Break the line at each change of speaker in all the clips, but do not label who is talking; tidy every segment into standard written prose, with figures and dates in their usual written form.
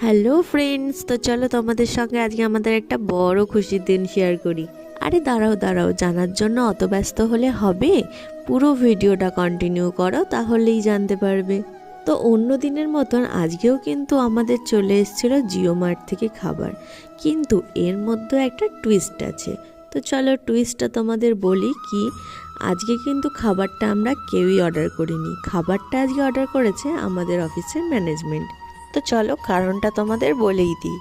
Hello friends, তো চলো তোমাদের সঙ্গে আজকে আমাদের একটা বড় খুশির দিন শেয়ার করি। আরে দাঁড়াও দাঁড়াও, জানার জন্য অত ব্যস্ত হলে হবে? পুরো ভিডিওটা কন্টিনিউ করো, তাহলেই জানতে পারবে। তো অন্য দিনের মতন আজকেও কিন্তু আমাদের চলে এসেছিলো জিও মার্ট থেকে খাবার, কিন্তু এর মধ্যে একটা টুইস্ট আছে। তো চলো টুইস্টটা তোমাদের বলি কি। আজকে কিন্তু খাবারটা আমরা কেউই অর্ডার করিনি, খাবারটা আজকে অর্ডার করেছে আমাদের অফিসের ম্যানেজমেন্ট। তো চলো কারণটা তোমাদের বলেই দিই।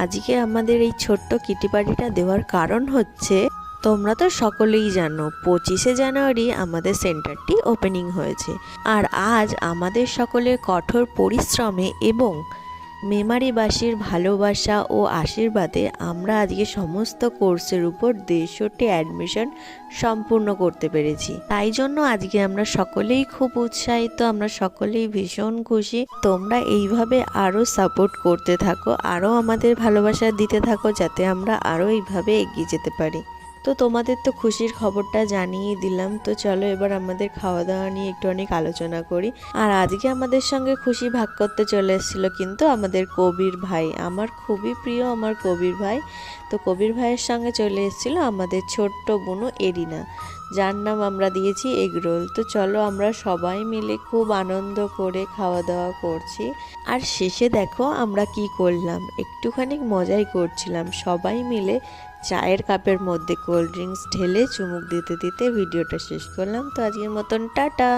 আজকে আমাদের এই ছোট্ট কিটি পার্টিটা দেওয়ার কারণ হচ্ছে, তোমরা তো সকলেই জানো 25শে জানুয়ারি আমাদের সেন্টারটি ওপেনিং হয়েছে। আর আজ আমাদের সকলের কঠোর পরিশ্রমে এবং মেমারিবাসীর ভালোবাসা ও আশীর্বাদে আমরা আজকে সমস্ত কোর্সের উপর 150টি অ্যাডমিশন সম্পূর্ণ করতে পেরেছি। তাই জন্য আজকে আমরা সকলেই খুব উৎসাহিত, আমরা সকলেই ভীষণ খুশি। তোমরা এইভাবে আরও সাপোর্ট করতে থাকো, আরও আমাদের ভালোবাসা দিতে থাকো, যাতে আমরা আরও এইভাবে এগিয়ে যেতে পারি। তো তোমাদের তো খুশির খবরটা জানিয়ে দিলাম। তো চলো এবার আমাদের খাওয়া দাওয়া নিয়ে একটু অনেক আলোচনা করি। আর আজকে আমাদের সঙ্গে খুশি ভাগ করতে চলে এসেছিলো কিন্তু আমাদের কবির ভাই, আমার খুবই প্রিয় আমার কবির ভাই। তো কবির ভাইয়ের সঙ্গে চলে এসেছিলো আমাদের ছোট্ট বোনু এরিনা, যার নাম আমরা দিয়েছি এগরোল। তো চলো আমরা সবাই মিলে খুব আনন্দ করে খাওয়া দাওয়া করছি। আর শেষে দেখো আমরা কি করলাম, একটুখানি মজাই করছিলাম। সবাই মিলে চায়ের কাপের মধ্যে কোল্ড ড্রিঙ্কস ঢেলে চুমুক দিতে দিতে ভিডিওটা শেষ করলাম। তো আজকের মতন টাটা।